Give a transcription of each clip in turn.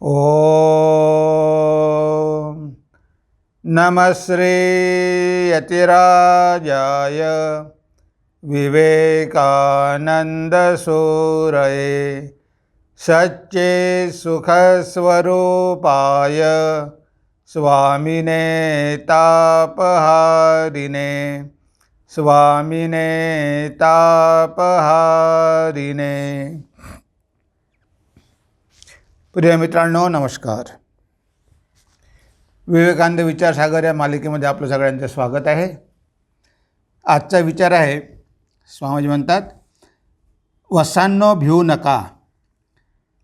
ओम नमः श्री यतिराजाय विवेकानंद सूरये सच्चे सुखस्वरूपाय स्वामिने तापहारिणे स्वामिने तापहारिणे। प्रिय मित्रांनो, नमस्कार। विवेकानंद विचारसागर या मालिकेमध्ये आपलं सगळ्यांचं स्वागत आहे। आजचा विचार आहे, स्वामीजी म्हणतात, वसांनो भिवू नका,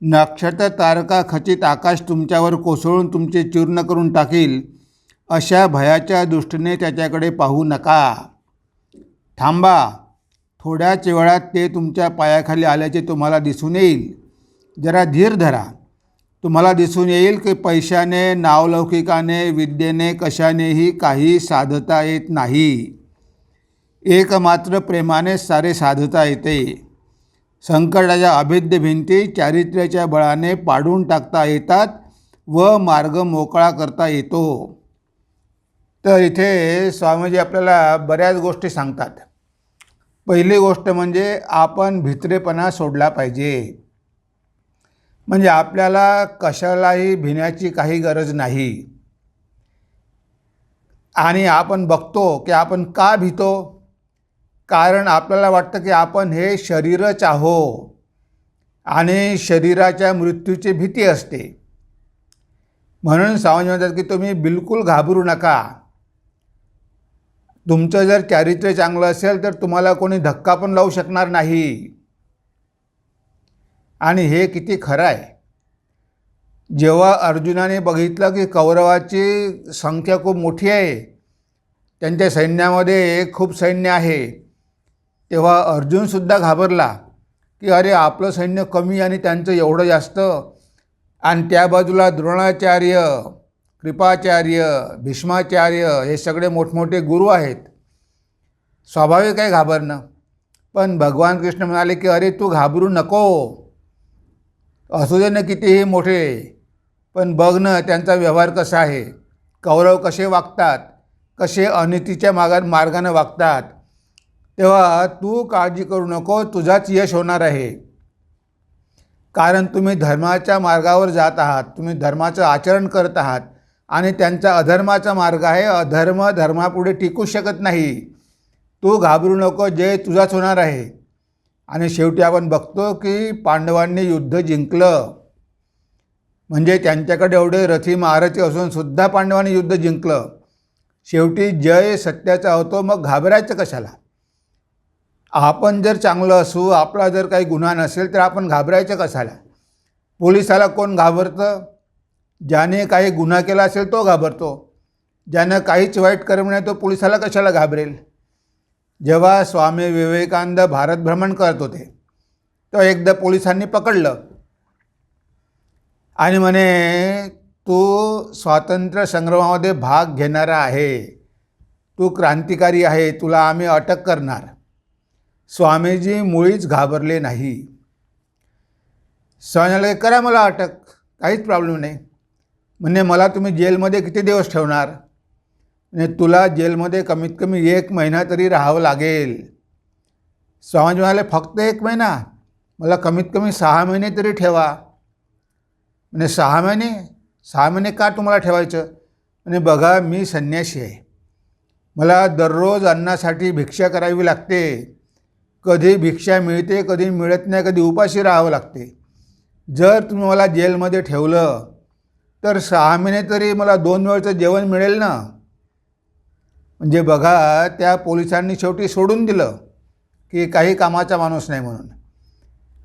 नक्षत्र तारका खचित आकाश तुमच्यावर कोसळून तुमचे चूर्ण करून टाकील, अशा भयाच्या दृष्टीने त्याच्याकडे पाहू नका। थांबा, थोड्याच वेळात ते तुमच्या पायाखाली आल्याचे तुम्हाला दिसून येईल। जरा धीर धरा, तुम्हाला दिसून येईल की पैशाने, नावलौकिकाने, विद्येने, कशानेही काही साधता येत नाही। एकमात्र प्रेमाने सारे साधता येते। संकटाच्या अभेद्य भिंती चारित्र्याच्या बळाने पाडून टाकता येतात व मार्ग मोकळा करता येतो। तर इथे स्वामीजी आपल्याला बऱ्याच गोष्टी सांगतात। पहिली गोष्ट म्हणजे आपण भित्रेपणा सोडला पाहिजे। म्हणजे आपल्याला कशालाही भिण्याची काही गरज नाही। आणि आपण बघतो की आपण का भितो, कारण आपल्याला वाटतं की आपण हे शरीरच आहो आणि शरीराच्या मृत्यूची भीती असते। म्हणून स्वामी म्हणतात की तुम्ही बिलकुल घाबरू नका। तुमचं जर चारित्र्य चांगलं असेल तर तुम्हाला कोणी धक्का पण लावू शकणार नाही। आणि हे किती खरं आहे। जेव्हा अर्जुनाने बघितलं की कौरवाची संख्या खूप मोठी आहे, त्यांच्या सैन्यामध्ये खूप सैन्य आहे, तेव्हा अर्जुनसुद्धा घाबरला की अरे आपलं सैन्य कमी आणि त्यांचं एवढं जास्त। आणि त्या बाजूला द्रोणाचार्य, कृपाचार्य, भीष्माचार्य हे सगळे मोठमोठे गुरु आहेत। स्वाभाविक आहे घाबरणं। पण भगवान कृष्ण म्हणाले की अरे तू घाबरू नको, असू दे ना कितीही मोठे, पण बघ ना त्यांचा व्यवहार कसा आहे, कौरव कसे वागतात, कसे अनितीच्या मार्गाने वागतात। तेव्हा तू काळजी करू नको, तुझाच यश होणार आहे। कारण तुम्ही धर्माच्या मार्गावर जात आहात, तुम्ही धर्माचं आचरण करत आहात आणि त्यांचा अधर्माचा मार्ग आहे। अधर्म धर्मापुढे टिकू शकत नाही। तू घाबरू नको, जय तुझाच होणार आहे। आणि शेवटी आपण बघतो की पांडवांनी युद्ध जिंकलं। म्हणजे त्यांच्याकडे एवढे रथी महारथी असून सुद्धा पांडवांनी युद्ध जिंकलं। शेवटी जय सत्याचा होतो, मग घाबरायचं कशाला। आपण जर चांगलं असू, आपला जर काही गुन्हा नसेल तर आपण घाबरायचं कशाला। पोलिसाला कोण घाबरतं? ज्याने काही गुन्हा केला असेल तो घाबरतो। ज्यानं काहीच वाईट कर्म नाही तो पोलिसाला कशाला घाबरेल। जेव्हा स्वामी विवेकानंद भारत भ्रमण करत होते तो एकदा पोलिसांनी पकडलं आणि म्हणे तू स्वातंत्र्य संग्रामामध्ये भाग घेणारा आहे, तू क्रांतिकारी आहे, तुला आम्ही अटक करणार। स्वामीजी मुळीच घाबरले नाही। स्वामीला करा मला अटक, काहीच प्रॉब्लेम नाही। म्हणजे मला तुम्ही जेलमध्ये किती दिवस ठेवणार? म्हणजे तुला जेलमध्ये कमीत कमी 1 महिना तरी राहावं लागेल। स्वामीजी म्हणाले फक्त 1 महिना? मला कमीत कमी 6 महिने तरी ठेवा। म्हणजे 6 महिने? 6 महिने का तुम्हाला ठेवायचं? म्हणजे बघा मी संन्यासी आहे, मला दररोज अन्नासाठी भिक्षा करावी लागते। कधी भिक्षा मिळते, कधी मिळत नाही, कधी उपाशी राहावं लागते। जर तुम्ही मला जेलमध्ये ठेवलं तर 6 महिने तरी मला 2 वेळचं जेवण मिळेल ना। म्हणजे बघा त्या पोलिसांनी शेवटी सोडून दिलं की काही कामाचा माणूस नाही म्हणून।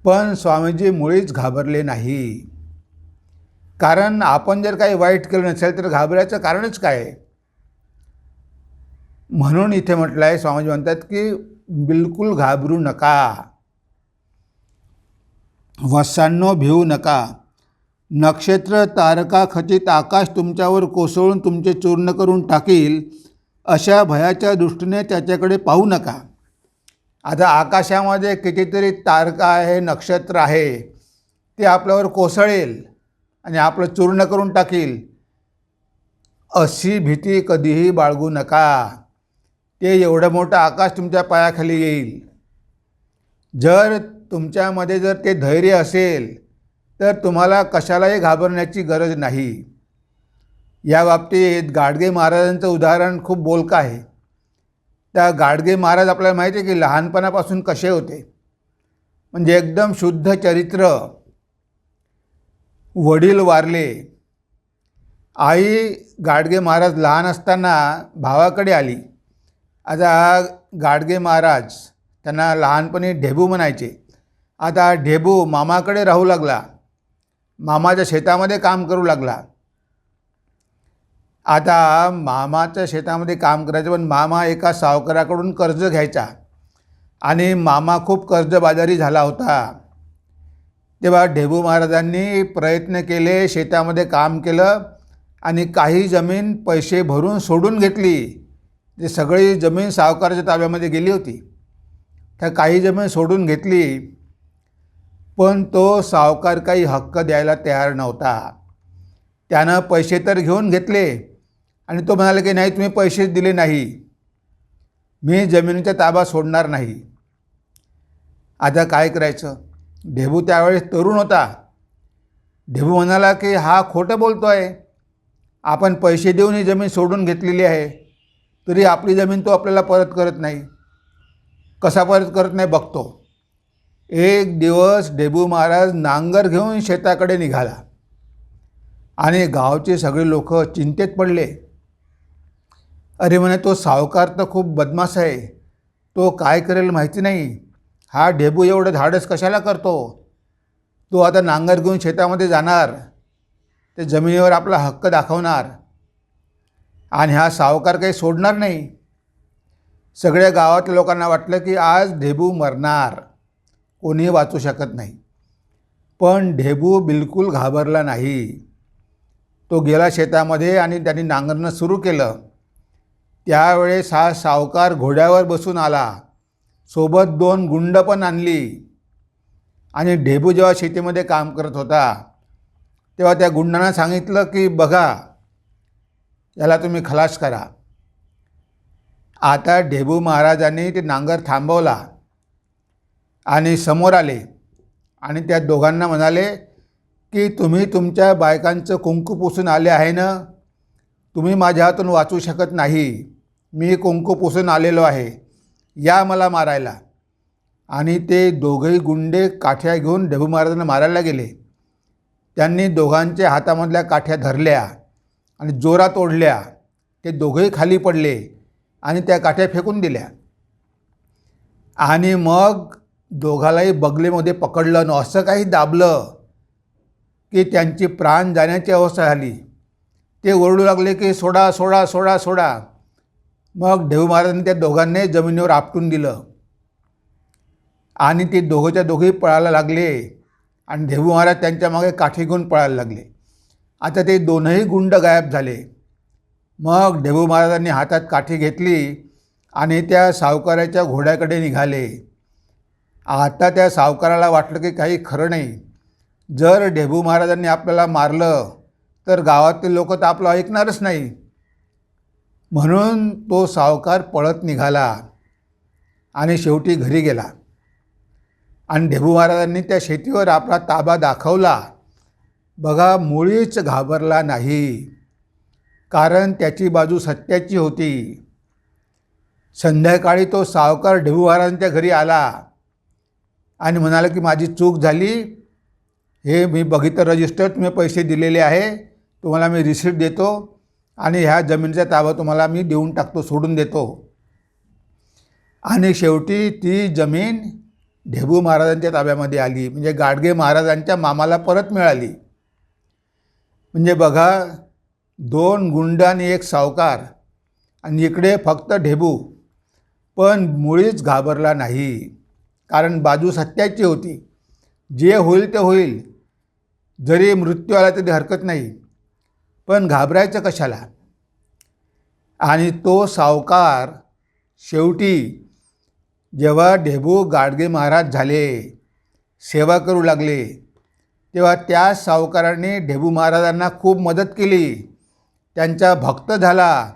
पण स्वामीजी मुळीच घाबरले नाही। कारण आपण जर काही वाईट केलं नसेल तर घाबरायचं कारणच काय आहे। म्हणून इथे म्हटलं आहे, स्वामीजी म्हणतात की बिलकुल घाबरू नका। वसांनो भिवू नका, नक्षत्र तारका खचित आकाश तुमच्यावर कोसळून तुमचे चूर्ण करून टाकील, अशा भयाच्या दृष्टीने त्याच्याकडे पाहू नका। आता आकाशामध्ये कितीतरी तारका आहे, नक्षत्र आहे, ते आपल्यावर कोसळेल, आणि आपलं चूर्ण करून टाकील, अशी भीती कधीही बाळगू नका. ते एवढं मोठं आकाश तुमच्या पायाखाली येईल. जर तुमच्यामध्ये जर ते धैर्य असेल तर तुम्हाला कशालाही घाबरण्याची गरज नाही. या बाबतीत गाडगे महाराजांचं उदाहरण खूप बोलकं आहे. त्या गाडगे महाराज आपल्याला माहिती आहे की लहानपणापासून कसे होते, म्हणजे एकदम शुद्ध चरित्र. वडील वारले. आई गाडगे महाराज लहान असताना भावाकडे आली. आता गाडगे महाराज त्यांना लहानपणी ढेबू म्हणायचे. आता ढेबू मामाकडे राहू लागला, मामाच्या शेतामध्ये काम करू लागला. आता मामाच्या शेतामध्ये काम करायचं, पण मामा एका सावकाराकडून कर्ज घ्यायचा आणि मामा खूप कर्जबाजारी झाला होता. तेव्हा ढेबू महाराजांनी प्रयत्न केले, शेतामध्ये काम केलं आणि काही जमीन पैसे भरून सोडून घेतली. ते सगळी जमीन सावकाराच्या ताब्यामध्ये गेली होती. त्या काही जमीन सोडून घेतली, पण तो सावकार काही हक्क द्यायला तयार नव्हता. त्यानं पैसे तर घेऊन घेतले आणि तो म्हणाला की नाही, तुम्ही पैसेच दिले नाही, मी जमिनीचा ताबा सोडणार नाही. आता काय करायचं? ढेबू त्यावेळेस तरुण होता. ढेबू म्हणाला की हा खोटं बोलतो आहे, आपण पैसे देऊन ही जमीन सोडून घेतलेली आहे, तरी आपली जमीन तो आपल्याला परत करत नाही. कसा परत करत नाही बघतो. एक दिवस ढेबू महाराज नांगर घेऊन शेताकडे निघाला आणि गावचे सगळे लोक चिंतेत पडले. अरे म्हणे, तो सावकार तर खूप बदमाश आहे, तो काय करेल माहिती नाही. हा ढेबू एवढं धाडस कशाला करतो? तो आता नांगर घेऊन शेतामध्ये जाणार, ते जमिनीवर आपला हक्क दाखवणार आणि हा सावकार काही सोडणार नाही. सगळ्या गावातल्या लोकांना वाटलं की आज ढेबू मरणार, कोणीही वाचू शकत नाही. पण ढेबू बिलकुल घाबरला नाही. तो गेला शेतामध्ये आणि त्यांनी नांगरणं सुरू केलं. त्यावेळेस हा सावकार घोड्यावर बसून आला, सोबत 2 गुंड पण आणली. आणि ढेबू जेव्हा शेतीमध्ये काम करत होता तेव्हा त्या गुंडांना सांगितलं की बघा, याला तुम्ही खलास करा. आता ढेबू महाराजांनी ते नांगर थांबवला आणि समोर आले आणि त्या दोघांना म्हणाले की तुम्ही तुमच्या बायकांचं कुंकू पुसून आले आहे ना, तुम्ही माझ्या हातून वाचू शकत नाही. मी कुंकू पुसून आलेलो आहे, या मला मारायला. आणि ते दोघंही गुंडे काठ्या घेऊन ढेबू महाराजांना मारायला गेले. त्यांनी दोघांच्या हातामधल्या काठ्या धरल्या आणि जोरात ओढल्या. ते दोघंही खाली पडले आणि त्या काठ्या फेकून दिल्या. आणि मग दोघालाही बगलेमध्ये पकडलं न असं काही दाबलं की त्यांची प्राण जाण्याची अवस्था झाली. ते ओरडू लागले की सोडा सोडा सोडा सोडा. मग ढेबू महाराजांनी त्या दोघांनी जमिनीवर आपटून दिलं आणि ते दोघंच्या दोघेही पळायला लागले आणि ढेबू महाराज त्यांच्या मागे काठी घेऊन पळायला लागले. आता ते दोनही गुंड गायब झाले. मग ढेबू महाराजांनी हातात काठी घेतली आणि त्या सावकाराच्या घोड्याकडे निघाले. आता त्या सावकाराला वाटलं की काही खरं नाही, जर ढेबू महाराजांनी आपल्याला मारलं तर गावातील लोक तर आपलं ऐकणारच नाही. म्हणून तो सावकार पळत निघाला आणि शेवटी घरी गेला. आणि ढेबू महाराजांनी त्या शेतीवर आपला ताबा दाखवला. बघा, मुळीच घाबरला नाही, कारण त्याची बाजू सत्याची होती. संध्याकाळी तो सावकार ढेबू महाराजांच्या घरी आला आणि म्हणाला की माझी चूक झाली, हे मी बघितलं रजिस्टर, तुम्ही पैसे दिलेले आहे, तुम्हाला मी रिसिप्ट देतो आणि ह्या जमिनीचा ताबा तुम्हाला मी देऊन टाकतो, सोडून देतो. आणि शेवटी ती जमीन ढेबू महाराजांच्या ताब्यामध्ये आली, म्हणजे गाडगे महाराजांच्या मामाला परत मिळाली. म्हणजे बघा, 2 गुंड आणि 1 सावकार आणि इकडे फक्त ढेबू, पण मुळीच घाबरला नाही, कारण बाजू सत्याची होती. जे होईल ते होईल, जरी मृत्यू आला तरी हरकत नाही, पण घाबरायचं कशाला. आणि तो सावकार शेवटी जेव्हा ढेबू गाडगे महाराज झाले, सेवा करू लागले, तेव्हा त्या सावकारांनी ढेबू महाराजांना खूप मदत केली, त्यांचा भक्त झाला,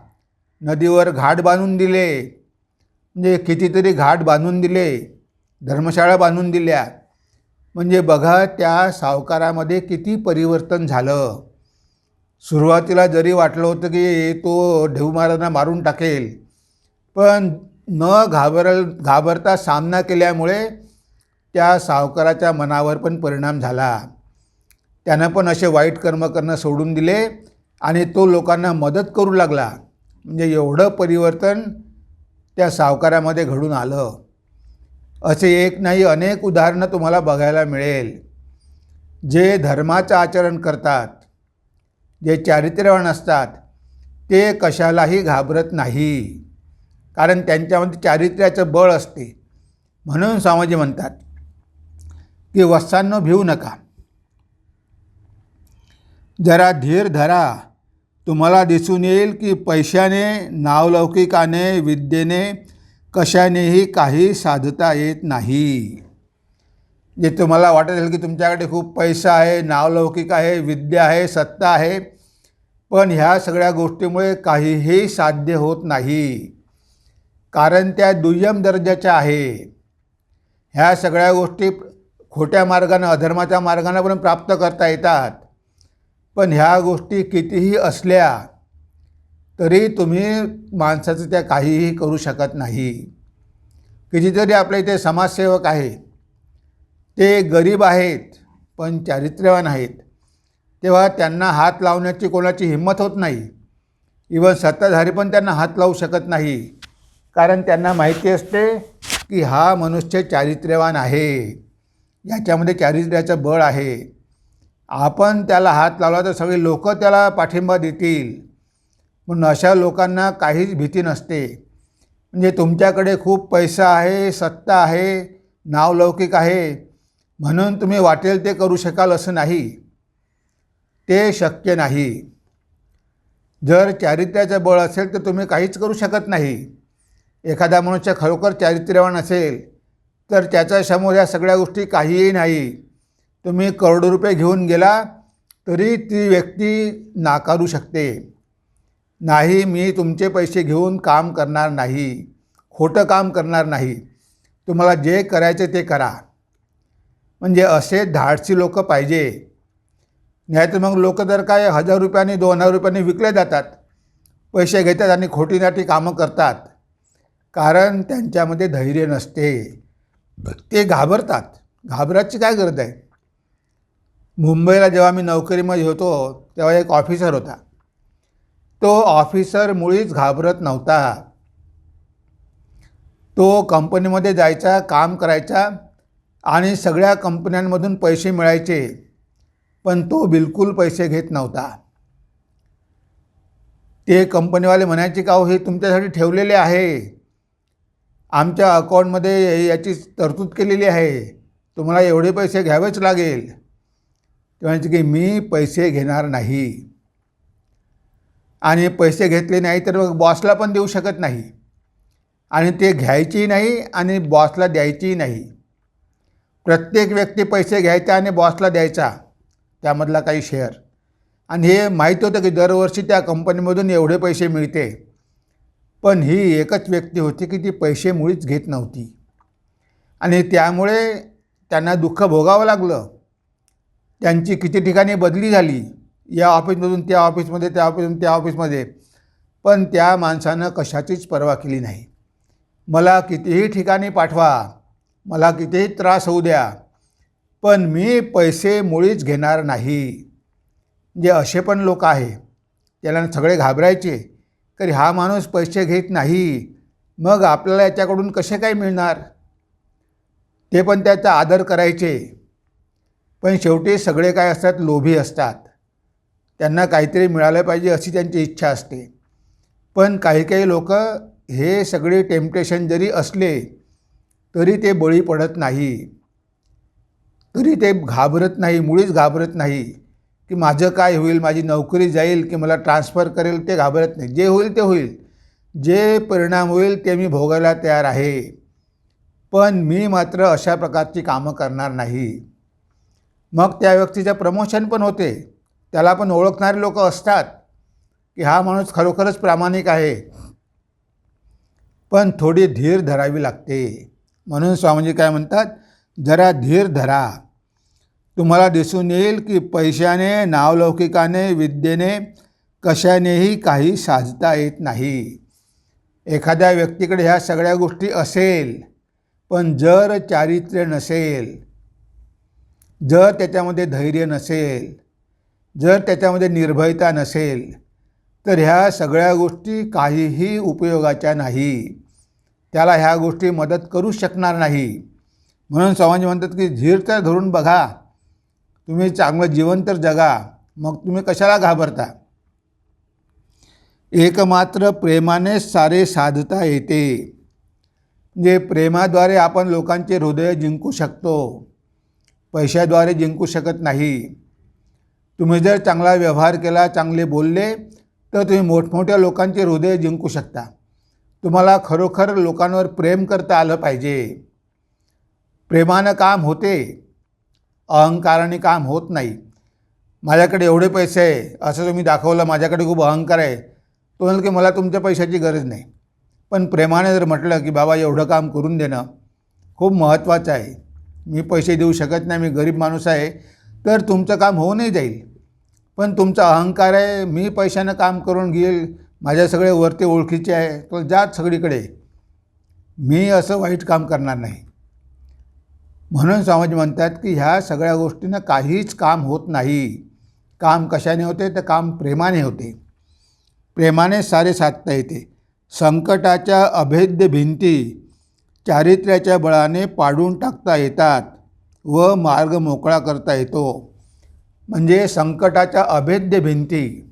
नदीवर घाट बांधून दिले, म्हणजे कितीतरी घाट बांधून दिले, धर्मशाळा बांधून दिल्या. म्हणजे बघा त्या सावकारामध्ये किती परिवर्तन झालं. सुरुवातीला जरी वाटलं होतं की तो ढेबू महाराजांना मारून टाकेल, पण न घाबरता सामना केल्यामुळे त्या सावकाराच्या मनावर पण परिणाम झाला. त्यानं पण असे वाईट कर्म करणं सोडून दिले आणि तो लोकांना मदत करू लागला. म्हणजे एवढं परिवर्तन त्या सावकारामध्ये घडून आलं. असे एक नाही अनेक उदाहरणं तुम्हाला बघायला मिळेल. जे धर्माचं आचरण करतात, जे चारित्र्यवान असतात, ते कशालाही घाबरत नाही, कारण त्यांच्यामध्ये चारित्र्याचं बळ असते. म्हणून स्वामीजी म्हणतात की वत्सांनो भिवू नका, जरा धीर धरा. तुम्हाला दिसून येईल की पैशाने, नावलौकिकाने, विद्येने कशानेही काही साधता येत नाही. जे तुम्हाला वाटत असेल की तुमच्याकडे खूप पैसा आहे, नावलौकिक आहे, विद्या आहे, सत्ता आहे, पण ह्या सगळ्या गोष्टीमुळे काहीही साध्य होत नाही, कारण त्या दुय्यम दर्जाच्या आहे. ह्या सगळ्या गोष्टी खोट्या मार्गानं, अधर्माच्या मार्गानं पण प्राप्त करता येतात, पण ह्या गोष्टी कितीही असल्या तरी तुम्ही माणसाचं त्या काहीही करू शकत नाही. कितीतरी आपल्या इथे समाजसेवक आहेत, ते गरीब आहेत पण चारित्र्यवान आहेत, तेव्हा त्यांना हात लावण्याची कोणाची हिंमत होत नाही. इवन सत्ताधारी पण त्यांना हात लावू शकत नाही, कारण त्यांना माहिती असते की हा मनुष्य चारित्र्यवान आहे, याच्यामध्ये चारित्र्याचं बळ आहे. आपण त्याला हात लावला तर सगळे लोक त्याला पाठिंबा देतील, म्हणून अशा लोकांना काहीच भीती नसते. म्हणजे तुमच्याकडे खूप पैसा आहे, सत्ता आहे, नावलौकिक आहे म्हणून तुम्ही वाटेल ते करू शकाल असं नाही, ते शक्य नाही. जर चारित्र्याचं बळ असेल तर तुम्ही काहीच करू शकत नाही. एखादा मनुष्य खरोखर चारित्र्यवान असेल तर त्याच्यासमोर या सगळ्या गोष्टी काहीही नाही. तुम्ही करोडो रुपये घेऊन गेला तरी ती व्यक्ती नाकारू शकते, नाही मी तुमचे पैसे घेऊन काम करणार नाही, खोटं काम करणार नाही, तुम्हाला जे करायचे ते करा. म्हणजे असे धाडसी लोक पाहिजे. नाहीतर मग लोक जर काय 1000 रुपयांनी 2000 रुपयांनी विकले जातात, पैसे घेतात आणि खोटीनाटी कामं करतात, कारण त्यांच्यामध्ये धैर्य नसते, ते घाबरतात. घाबरायची काय गरज आहे. मुंबईला जेव्हा मी नोकरीमध्ये होतो तेव्हा एक ऑफिसर होता. तो ऑफिसर मुळीच घाबरत नव्हता. तो कंपनीमध्ये जायचा, काम करायचा आणि सगळ्या कंपन्यांमधून पैसे मिळायचे, पण तो बिलकुल पैसे घेत नव्हता. ते कंपनीवाले म्हणायचे का हो हे तुमच्यासाठी ठेवलेले आहे, आमच्या अकाउंटमध्ये याची तरतूद केलेली आहे, तुम्हाला एवढे पैसे घ्यावेच लागेल. ते म्हणायचे की मी पैसे घेणार नाही, आणि पैसे घेतले नाही तर मग बॉसला पण देऊ शकत नाही, आणि ते घ्यायचीही नाही आणि बॉसला द्यायचीही नाही. प्रत्येक व्यक्ती पैसे घ्यायचा आणि बॉसला द्यायचा त्यामधला काही शेअर, आणि हे माहीत होतं की दरवर्षी त्या कंपनीमधून एवढे पैसे मिळते. पण ही एकच व्यक्ती होती की ती पैसे मुळीच घेत नव्हती, आणि त्यामुळे त्यांना दुःख भोगावं लागलं. त्यांची किती ठिकाणी बदली झाली, या ऑफिसमधून त्या ऑफिसमध्ये, त्या ऑफिसमधून त्या ऑफिसमध्ये, पण त्या माणसानं कशाचीच पर्वा केली नाही. मला कितीही ठिकाणी पाठवा, मला कितीही त्रास होऊ द्या, पण मी पैसे मुळीच घेणार नाही. जे असे पण लोक आहे, त्याला सगळे घाबरायचे की हा माणूस पैसे घेत नाही, मग आपल्याला याच्याकडून कसे काय मिळणार. ते पण त्याचा आदर करायचे, पण शेवटी सगळे काय असतात, लोभी असतात. त्यांना काहीतरी मिळालं पाहिजे अशी त्यांची इच्छा असते. पण काही काही लोक हे सगळे टेम्पटेशन जरी असले तरी ते बळी पडत नाही, तरी ते घाबरत नाही, मुळीच घाबरत नाही की माझं काय होईल, माझी नोकरी जाईल की मला ट्रान्सफर करेल, ते घाबरत नाही. जे होईल ते होईल, जे परिणाम होईल ते मी भोगायला तयार आहे, पण मी मात्र अशा प्रकारची कामं करणार नाही. मग त्या व्यक्तीचं प्रमोशन पण होते, त्याला पण ओळखणारे लोक असतात की हा माणूस खरोखरच प्रामाणिक आहे. पण थोडी धीर धरावी लागते. म्हणून स्वामीजी काय म्हणतात, जरा धीर धरा. तुम्हाला दिसून येईल की पैशाने, नावलौकिकाने, विद्येने कशानेही काही साधता येत नाही. एखाद्या व्यक्तीकडे ह्या सगळ्या गोष्टी असेल, पण जर चारित्र्य नसेल, जर त्याच्यामध्ये धैर्य नसेल, जर त्याच्यामध्ये निर्भयता नसेल, तर ह्या सगळ्या गोष्टी काहीही उपयोगाच्या नाही. त्याला ह्या गोष्टी मदत करू शकणार नाही. म्हणून स्वामीजी म्हणतात की धीर तर धरून बघा, तुम्ही चांगलं जीवन तर जगा, मग तुम्ही कशाला घाबरता. एकमात्र प्रेमाने सारे साधता येते. म्हणजे प्रेमाद्वारे आपण लोकांचे हृदय जिंकू शकतो, पैशाद्वारे जिंकू शकत नाही. तुम्ही जर चांगला व्यवहार केला, चांगले बोलले, तर तुम्ही मोठमोठ्या लोकांचे हृदय जिंकू शकता. तुम्हाला खरोखर लोकांवर प्रेम करता आलं पाहिजे. प्रेमानं काम होते, अहंकाराने काम होत नाही. माझ्याकडे एवढे पैसे आहे असं तुम्ही दाखवलं, माझ्याकडे खूप अहंकार आहे, तो म्हणलं की मला तुमच्या पैशाची गरज नाही. पण प्रेमाने जर म्हटलं की बाबा एवढं काम करून देणं खूप महत्त्वाचं आहे, मी पैसे देऊ शकत नाही, मी गरीब माणूस आहे, तर तुमचं काम होऊनही जाईल. पण तुमचा अहंकार आहे, मी पैशानं काम करून घेईल, माझ्या सगळे वरते ओळखीचे आहे, तो जात सगळीकडे, मी असं वाईट काम करणार नाही. म्हणून स्वामीजी म्हणतात की ह्या सगळ्या गोष्टीनं काहीच काम होत नाही. काम कशाने होते, तर काम प्रेमाने होते. प्रेमाने सारे साधता येते. संकटाच्या अभेद्य भिंती चारित्र्याच्या बळाने पाडून टाकता येतात व मार्ग मोकळा करता येतो. म्हणजे संकटाच्या अभेद्य भिंती,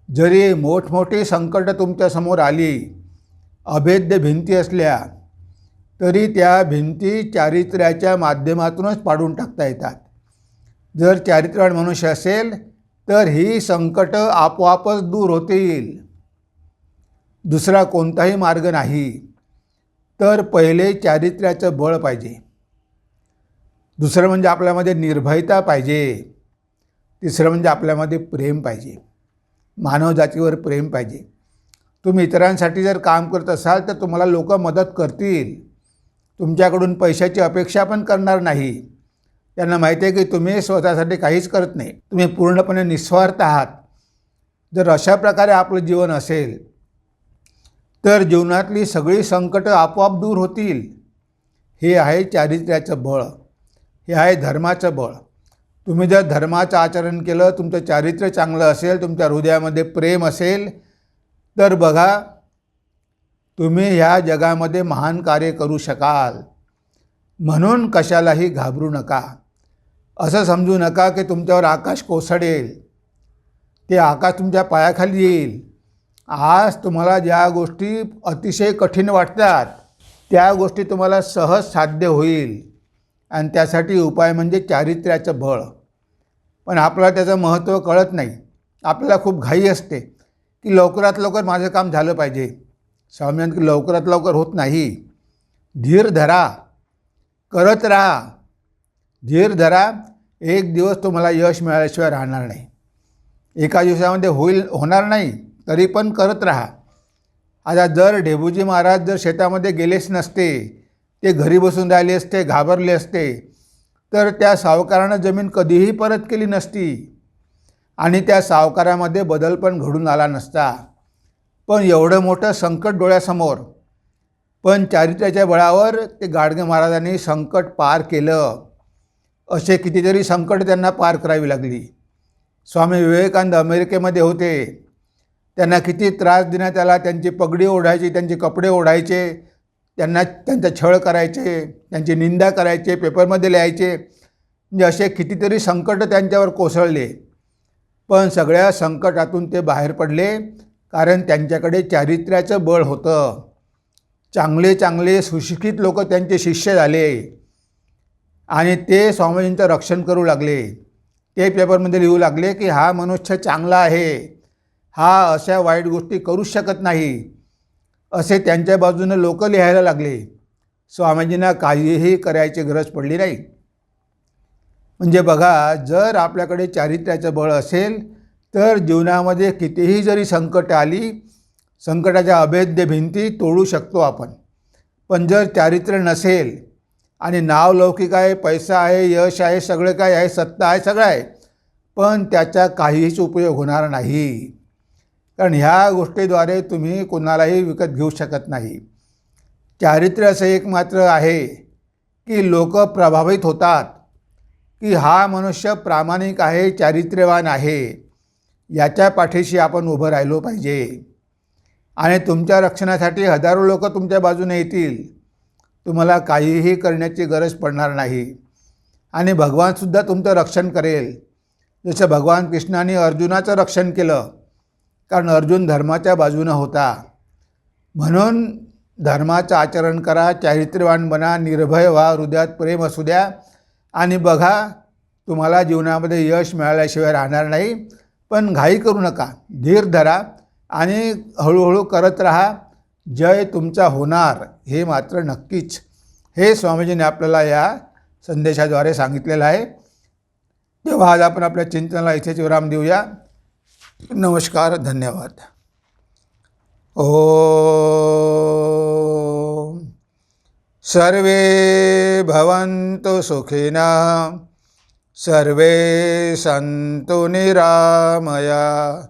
जरी मोठमोठी संकट तुमच्यासमोर आली, अभेद्य भिंती असल्या, तरी त्या भिंती चारित्र्याच्या माध्यमातूनच पाडून टाकता येतात. जर चारित्र्यवान मनुष्य असेल तर ही संकट आपोआपच दूर होतील. दुसरा कोणताही मार्ग नाही. तर पहिले चारित्र्याचं बळ पाहिजे. दुसरं म्हणजे आपल्यामध्ये निर्भयता पाहिजे. तिसरं म्हणजे आपल्यामध्ये प्रेम पाहिजे, मानवजातीवर प्रेम पाहिजे. तुम्ही इतरांसाठी जर काम करत असाल तर तुम्हाला लोक मदत करतील, तुमच्याकडून पैशाची अपेक्षा पण करणार नाही. त्यांना माहिती आहे की तुम्ही स्वतःसाठी काहीच करत नाही, तुम्ही पूर्णपणे निस्वार्थ आहात. जर अशा प्रकारे आपलं जीवन असेल तर जीवनातली सगळी संकटं आपोआप दूर होतील. हे आहे चारित्र्याचं बळ, हे आहे धर्माचं बळ. तुम्ही जर धर्माचं आचरण केलं, तुमचं चारित्र्य चांगलं असेल, तुमच्या हृदयामध्ये प्रेम असेल, तर बघा तुम्ही ह्या जगामध्ये महान कार्य करू शकाल. म्हणून कशालाही घाबरू नका. असं समजू नका की तुमच्यावर आकाश कोसळेल, ते आकाश तुमच्या पायाखाली येईल. आज तुम्हाला ज्या गोष्टी अतिशय कठीण वाटतात त्या गोष्टी तुम्हाला सहज साध्य होईल. आणि त्यासाठी उपाय म्हणजे चारित्र्याचं बळ. पण आपल्याला त्याचं महत्त्व कळत नाही. आपल्याला खूप घाई असते की लवकरात लवकर माझं काम झालं पाहिजे. स्वामी म्हणतात की लवकरात लवकर होत नाही. धीर धरा, करत राहा, धीर धरा. एक दिवस तुम्हाला यश मिळाल्याशिवाय राहणार नाही. एका दिवसामध्ये होणार नाही, तरी पण करत राहा. आता जर ढेबूजी महाराज जर शेतामध्ये गेलेच नसते, ते घरी बसून राहिले असते, घाबरले असते, तर त्या सावकारानं जमीन कधीही परत केली नसती आणि त्या सावकारामध्ये बदल पण घडून आला नसता. पण एवढं मोठं संकट डोळ्यासमोर, पण चारित्र्याच्या बळावर ते गाडगे महाराजांनी संकट पार केलं. असे कितीतरी संकट त्यांना पार करावी लागली. स्वामी विवेकानंद अमेरिकेमध्ये होते, त्यांना किती त्रास देण्यात आला. त्यांची पगडी ओढायची, त्यांचे कपडे ओढायचे, त्यांचा छळ करायचे, त्यांची निंदा करायचे, पेपरमध्ये लिहायचे. म्हणजे असे कितीतरी संकट त्यांच्यावर कोसळले. पण सगळ्या संकटातून ते बाहेर पडले, कारण त्यांच्याकडे चारित्र्याचं बळ होतं. चांगले चांगले सुशिक्षित लोक त्यांचे शिष्य झाले आणि ते स्वामीजींचं रक्षण करू लागले. ते पेपरमध्ये लिहू लागले की हा मनुष्य चांगला आहे, हा अशा वाईट गोष्टी करूच शकत नाही, असे त्यांच्या बाजूने लोक लिहायला लागले. स्वामीजींना काहीही करायची गरज पडली नाही. म्हणजे बघा, जर आपल्याकडे चारित्र्याचं बळ असेल तर जीवनामध्ये कितीही जरी संकट आली, संकटाच्या अभेद्य भिंती तोडू शकतो आपण. पण जर चारित्र्य नसेल आणि नाव लौकिक आहे, पैसा आहे, यश आहे, सगळं काय आहे, सत्ता आहे, सगळं आहे, पण त्याचा काहीच उपयोग होणार नाही. कारण ह्या गोष्टीद्वारे तुम्ही कोणालाही विकत घेऊ शकत नाही. चारित्र्य असं एक मात्र आहे की लोक प्रभावित होतात की हा मनुष्य प्रामाणिक आहे, चारित्र्यवान आहे, याच्या पाठीशी आपण उभं राहिलो पाहिजे. आणि तुमच्या रक्षणासाठी हजारो लोक तुमच्या बाजूने येतील, तुम्हाला काहीही करण्याची गरज पडणार नाही. आणि भगवानसुद्धा तुमचं रक्षण करेल, जसं भगवान कृष्णाने अर्जुनाचं रक्षण केलं, कारण अर्जुन धर्माच्या बाजूनं होता. म्हणून धर्माचं आचरण करा, चारित्र्यवान बना, निर्भय व्हा, हृदयात प्रेम असू द्या, आणि बघा तुम्हाला जीवनामध्ये यश मिळाल्याशिवाय राहणार नाही. पण घाई करू नका, धीर धरा आणि हळूहळू करत राहा. जय तुमचा होणार हे मात्र नक्कीच. हे स्वामीजींनी आपल्याला या संदेशाद्वारे सांगितलेलं आहे. तेव्हा आज आपण आपल्या चिंतनाला इथेच विराम देऊया. नमस्कार, धन्यवाद. ओम सर्वे भवन्तु सुखिनः, सर्वे सन्तु निरामया,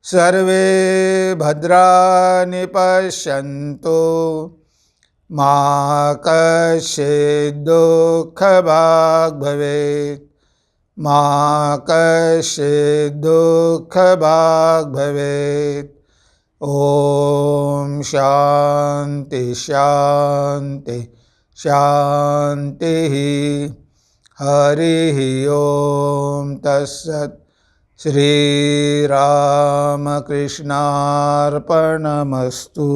सर्वे भद्राणि पश्यन्तु, मा कश्चित् दुःखभाग् भवेत्, मा कश्चित् दुःखभाग् भवेत्. ओम शांति शांति शांति. हरि ओम तत्सत्. श्रीरामकृष्णार्पणमस्तु.